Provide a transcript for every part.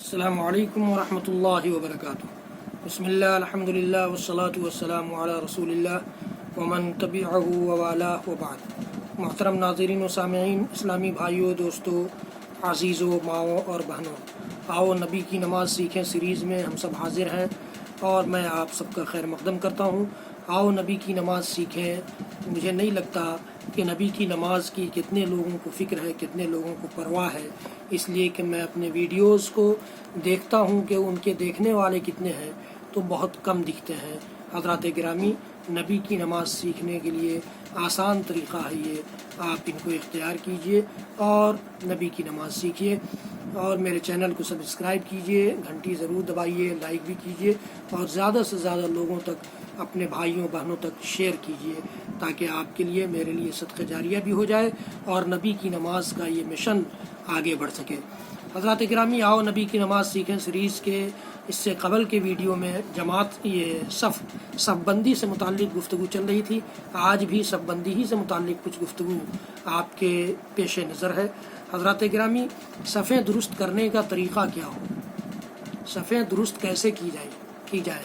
السلام علیکم ورحمۃ اللہ وبرکاتہ۔ بسم اللہ الحمد للہ والصلاة والسلام علی رسول اللہ ومن تبعہ ووالاہ وبعد۔ محترم ناظرین و سامعین، اسلامی بھائیوں، دوستوں، عزیزوں، ماؤں اور بہنوں، آؤ نبی کی نماز سیکھیں سیریز میں ہم سب حاضر ہیں اور میں آپ سب کا خیر مقدم کرتا ہوں۔ آؤ نبی کی نماز سیکھیں۔ مجھے نہیں لگتا کہ نبی کی نماز کی کتنے لوگوں کو فکر ہے، کتنے لوگوں کو پرواہ ہے، اس لیے کہ میں اپنے ویڈیوز کو دیکھتا ہوں کہ ان کے دیکھنے والے کتنے ہیں تو بہت کم دکھتے ہیں۔ حضرات گرامی، نبی کی نماز سیکھنے کے لیے آسان طریقہ ہے یہ، آپ ان کو اختیار کیجئے اور نبی کی نماز سیکھیے، اور میرے چینل کو سبسکرائب کیجئے، گھنٹی ضرور دبائیے، لائک بھی کیجئے اور زیادہ سے زیادہ لوگوں تک، اپنے بھائیوں بہنوں تک شیئر کیجئے تاکہ آپ کے لیے، میرے لیے صدقہ جاریہ بھی ہو جائے اور نبی کی نماز کا یہ مشن آگے بڑھ سکے۔ حضرات گرامی، آؤ نبی کی نماز سیکھیں سیریز کے اس سے قبل کے ویڈیو میں صف بندی سے متعلق گفتگو چل رہی تھی۔ آج بھی صف بندی ہی سے متعلق کچھ گفتگو آپ کے پیش نظر ہے۔ حضرات گرامی، صفیں درست کرنے کا طریقہ کیا ہو، صفیں درست کیسے کی جائے؟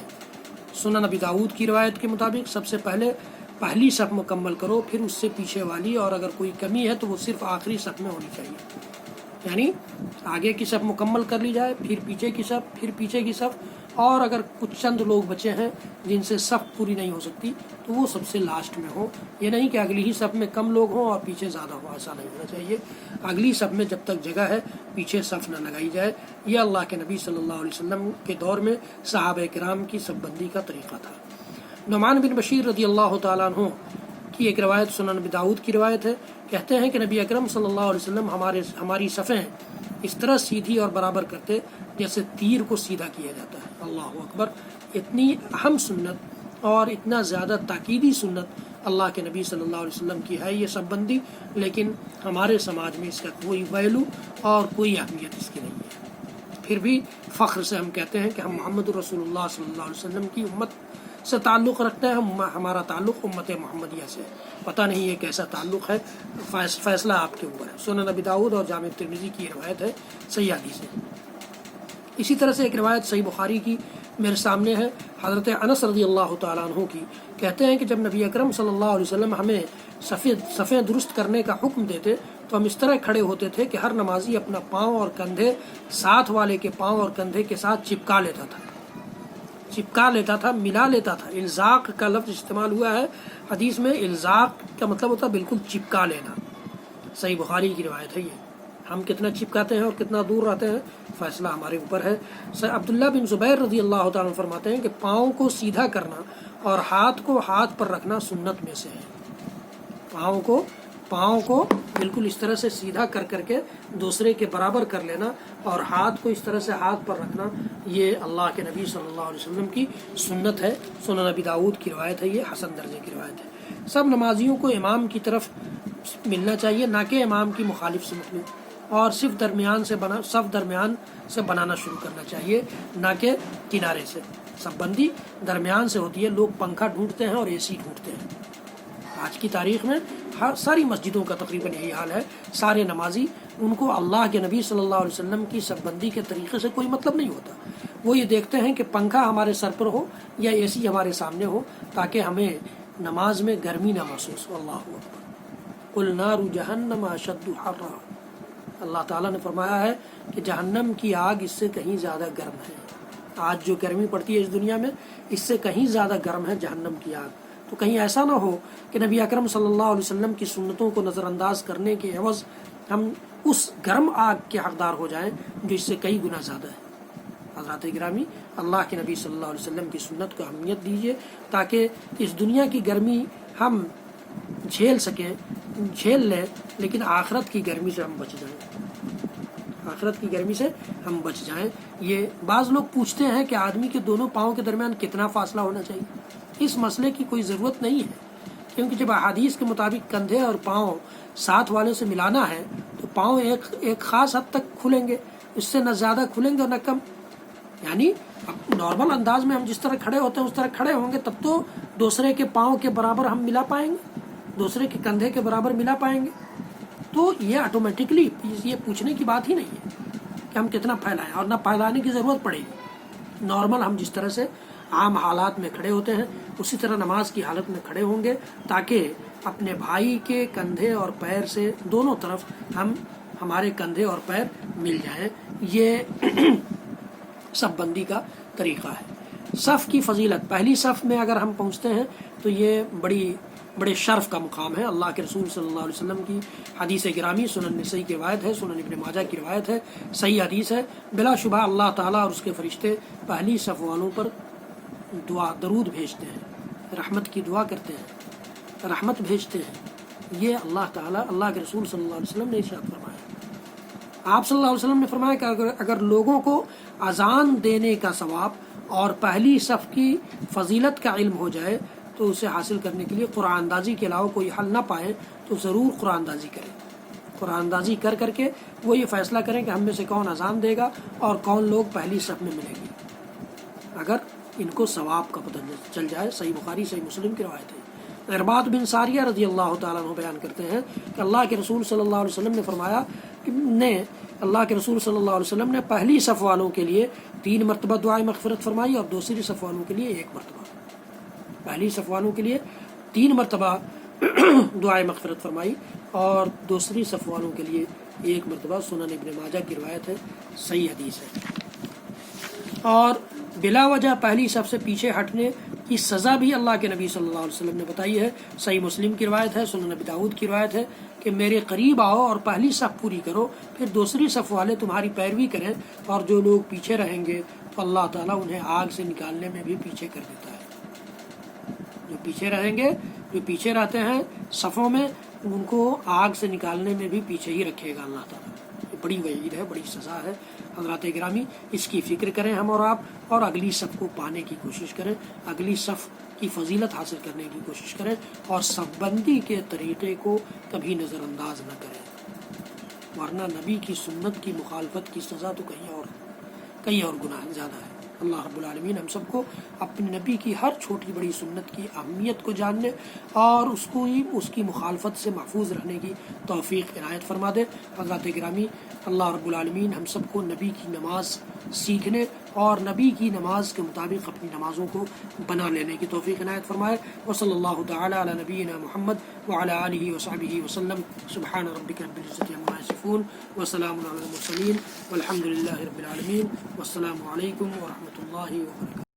سنن نبی داؤد کی روایت کے مطابق سب سے پہلے پہلی صف مکمل کرو، پھر اس سے پیچھے والی، اور اگر کوئی کمی ہے تو وہ صرف آخری صف میں ہونی چاہیے، یعنی آگے کی صف مکمل کر لی جائے، پھر پیچھے کی صف، پھر پیچھے کی صف، اور اگر کچھ چند لوگ بچے ہیں جن سے صف پوری نہیں ہو سکتی تو وہ سب سے لاسٹ میں ہو۔ یہ نہیں کہ اگلی ہی صف میں کم لوگ ہوں اور پیچھے زیادہ ہو، ایسا نہیں ہونا چاہیے۔ اگلی صف میں جب تک جگہ ہے پیچھے صف نہ لگائی جائے۔ یہ اللہ کے نبی صلی اللہ علیہ وسلم کے دور میں صحابہ کرام کی صف بندی کا طریقہ تھا۔ نعمان بن بشیر رضی اللہ تعالیٰ عنہ کی ایک روایت سنن نبی داؤد کی روایت ہے، کہتے ہیں کہ نبی اکرم صلی اللہ علیہ وسلم ہماری صفیں اس طرح سیدھی اور برابر کرتے جیسے تیر کو سیدھا کیا جاتا ہے۔ اللہ اکبر! اتنی اہم سنت اور اتنا زیادہ تاکیدی سنت اللہ کے نبی صلی اللہ علیہ وسلم کی ہے یہ صف بندی، لیکن ہمارے سماج میں اس کا کوئی ویلو اور کوئی اہمیت اس کی نہیں ہے۔ پھر بھی فخر سے ہم کہتے ہیں کہ ہم محمد رسول اللہ صلی اللہ علیہ وسلم کی امت سے تعلق رکھتے ہیں، ہمارا تعلق امت محمدیہ سے۔ پتہ نہیں یہ کیسا تعلق ہے، فیصلہ آپ کے اوپر ہے۔ سنن نبی داؤد اور جامع ترمذی کی روایت ہے صحیح حدیث ہے۔ اسی طرح سے ایک روایت صحیح بخاری کی میرے سامنے ہے، حضرت انس رضی اللہ تعالیٰ عنہ کی، کہتے ہیں کہ جب نبی اکرم صلی اللہ علیہ وسلم ہمیں صفیں درست کرنے کا حکم دیتے تو ہم اس طرح کھڑے ہوتے تھے کہ ہر نمازی اپنا پاؤں اور کندھے ساتھ والے کے پاؤں اور کندھے کے ساتھ چپکا لیتا تھا، ملا لیتا تھا۔ الزاق کا لفظ استعمال ہوا ہے حدیث میں۔ الزاق کا مطلب ہوتا ہے بالکل چپکا لینا۔ صحیح بخاری کی روایت ہے یہ۔ ہم کتنا چپکاتے ہیں اور کتنا دور رہتے ہیں، فیصلہ ہمارے اوپر ہے۔ عبداللہ بن زبیر رضی اللہ تعالیٰ عنہ فرماتے ہیں کہ پاؤں کو سیدھا کرنا اور ہاتھ کو ہاتھ پر رکھنا سنت میں سے ہے۔ پاؤں کو بالکل اس طرح سے سیدھا کر کے دوسرے کے برابر کر لینا اور ہاتھ کو اس طرح سے ہاتھ پر رکھنا، یہ اللہ کے نبی صلی اللہ علیہ وسلم کی سنت ہے۔ سنن نبی داؤد کی روایت ہے، یہ حسن درجے کی روایت ہے۔ سب نمازیوں کو امام کی طرف ملنا چاہیے، نہ کہ امام کی مخالف سمت میں، اور صف درمیان سے بنانا شروع کرنا چاہیے، نہ کہ کنارے سے۔ صف بندی درمیان سے ہوتی ہے۔ لوگ پنکھا ڈھونڈتے ہیں اور اے سی ڈھونڈتے ہیں۔ آج کی تاریخ میں ساری مسجدوں کا تقریباً یہی حال ہے۔ سارے نمازی، ان کو اللہ کے نبی صلی اللہ علیہ وسلم کی صف بندی کے طریقے سے کوئی مطلب نہیں ہوتا۔ وہ یہ دیکھتے ہیں کہ پنکھا ہمارے سر پر ہو یا اے سی ہمارے سامنے ہو تاکہ ہمیں نماز میں گرمی نہ محسوس ہو۔ اللہ اکبر! قل نار جہنم اشد حرا، اللہ تعالیٰ نے فرمایا ہے کہ جہنم کی آگ اس سے کہیں زیادہ گرم ہے۔ آج جو گرمی پڑتی ہے اس دنیا میں، اس سے کہیں زیادہ گرم ہے جہنم کی آگ۔ تو کہیں ایسا نہ ہو کہ نبی اکرم صلی اللہ علیہ وسلم کی سنتوں کو نظر انداز کرنے کے عوض ہم اس گرم آگ کے حقدار ہو جائیں جو اس سے کئی گنا زیادہ ہے۔ حضرات گرامی، اللہ کے نبی صلی اللہ علیہ وسلم کی سنت کو اہمیت دیجیے تاکہ اس دنیا کی گرمی ہم جھیل لیں، لیکن آخرت کی گرمی سے ہم بچ جائیں۔ یہ بعض لوگ پوچھتے ہیں کہ آدمی کے دونوں پاؤں کے درمیان کتنا فاصلہ ہونا چاہیے۔ اس مسئلے کی کوئی ضرورت نہیں ہے، کیونکہ جب احادیث کے مطابق کندھے اور پاؤں ساتھ والے سے ملانا ہے تو پاؤں ایک خاص حد تک کھلیں گے، اس سے نہ زیادہ کھلیں گے اور نہ کم۔ یعنی نارمل انداز میں ہم جس طرح کھڑے ہوتے ہیں اس طرح کھڑے ہوں گے، تب تو دوسرے کے پاؤں کے برابر ہم ملا پائیں گے، دوسرے کے کندھے کے برابر ملا پائیں گے۔ تو یہ آٹومیٹکلی یہ پوچھنے کی بات ہی نہیں ہے۔ کہ ہم کتنا پھیلائیں، اور نہ پھیلانے کی ضرورت پڑے گی. نارمل ہم جس طرح سے عام حالات میں کھڑے ہوتے ہیں اسی طرح نماز کی حالت میں کھڑے ہوں گے، تاکہ اپنے بھائی کے کندھے اور پیر سے دونوں طرف ہمارے کندھے اور پیر مل جائیں. یہ صف بندی کا طریقہ ہے. صف کی فضیلت، پہلی صف میں اگر ہم پہنچتے ہیں تو یہ بڑے شرف کا مقام ہے. اللہ کے رسول صلی اللہ علیہ وسلم کی حدیث گرامی سنن نسائی کی روایت ہے، سنن ابن ماجہ کی روایت ہے، صحیح حدیث ہے. بلا شبہ اللہ تعالیٰ اور اس کے فرشتے پہلی صف والوں پر درود بھیجتے ہیں، رحمت کی دعا کرتے ہیں، رحمت بھیجتے ہیں. یہ اللہ تعالیٰ، اللہ کے رسول صلی اللہ علیہ وسلم نے ارشاد فرمایا. آپ صلی اللہ علیہ وسلم نے فرمایا کہ اگر لوگوں کو اذان دینے کا ثواب اور پہلی صف کی فضیلت کا علم ہو جائے تو اسے حاصل کرنے کے لیے قرآن اندازی کے علاوہ کوئی حل نہ پائے تو ضرور قرآن اندازی کریں. قرآن اندازی کر کے وہ یہ فیصلہ کریں کہ ہم میں سے کون اذان دے گا اور کون لوگ پہلی صف میں ملیں گے، اگر ان کو ثواب کا پتہ چل جائے. صحیح بخاری صحیح مسلم کی روایت ہے. ارباد بن ساریہ رضی اللہ تعالیٰ عنہ بیان کرتے ہیں کہ اللہ کے رسول صلی اللہ علیہ وسلم نے فرمایا اللہ کے رسول صلی اللہ علیہ وسلم نے پہلی صف والوں کے لیے 3 مرتبہ دعائے مغفرت فرمائی اور دوسری صف والوں کے لیے 1 مرتبہ. پہلی صف والوں کے لیے 3 مرتبہ دعائے مغفرت فرمائی اور دوسری صف والوں کے لیے 1 مرتبہ. سنن ابن ماجہ کی روایت ہے، صحیح حدیث ہے. اور بلا وجہ پہلی صف سے پیچھے ہٹنے کی سزا بھی اللہ کے نبی صلی اللہ علیہ وسلم نے بتائی ہے. صحیح مسلم کی روایت ہے، سنن ابی داؤد کی روایت ہے کہ میرے قریب آؤ اور پہلی صف پوری کرو، پھر دوسری صف والے تمہاری پیروی کریں، اور جو لوگ پیچھے رہیں گے تو اللہ تعالیٰ انہیں آگ سے نکالنے میں بھی پیچھے کر دیتا ہے. جو پیچھے رہیں گے، جو پیچھے رہتے ہیں صفوں میں، ان کو آگ سے نکالنے میں بھی پیچھے ہی رکھے گا اللہ تعالیٰ. یہ بڑی وعید ہے، بڑی سزا ہے. حضرات گرامی، اس کی فکر کریں ہم اور آپ، اور اگلی صف کو پانے کی کوشش کریں، اگلی صف کی فضیلت حاصل کرنے کی کوشش کریں، اور صف بندی کے طریقے کو کبھی نظر انداز نہ کریں، ورنہ نبی کی سنت کی مخالفت کی سزا تو کئی اور گناہ زیادہ ہے. اللہ رب العالمین ہم سب کو اپنے نبی کی ہر چھوٹی بڑی سنت کی اہمیت کو جاننے اور اس کی مخالفت سے محفوظ رہنے کی توفیق عنایت فرما دے. حضرات گرامی، اللہ رب العالمین ہم سب کو نبی کی نماز سیکھنے اور نبی کی نماز کے مطابق اپنی نمازوں کو بنا لینے کی توفیق عنایت فرمائے. وصلی اللہ تعالی علی نبینا محمد وعلی آلہ وصحبہ وسلم. سبحان ربک رب العزۃ عما یصفون وسلام علی المرسلین والحمد للہ رب العالمین. والسلام علیکم ورحمۃ اللہ وبرکاتہ.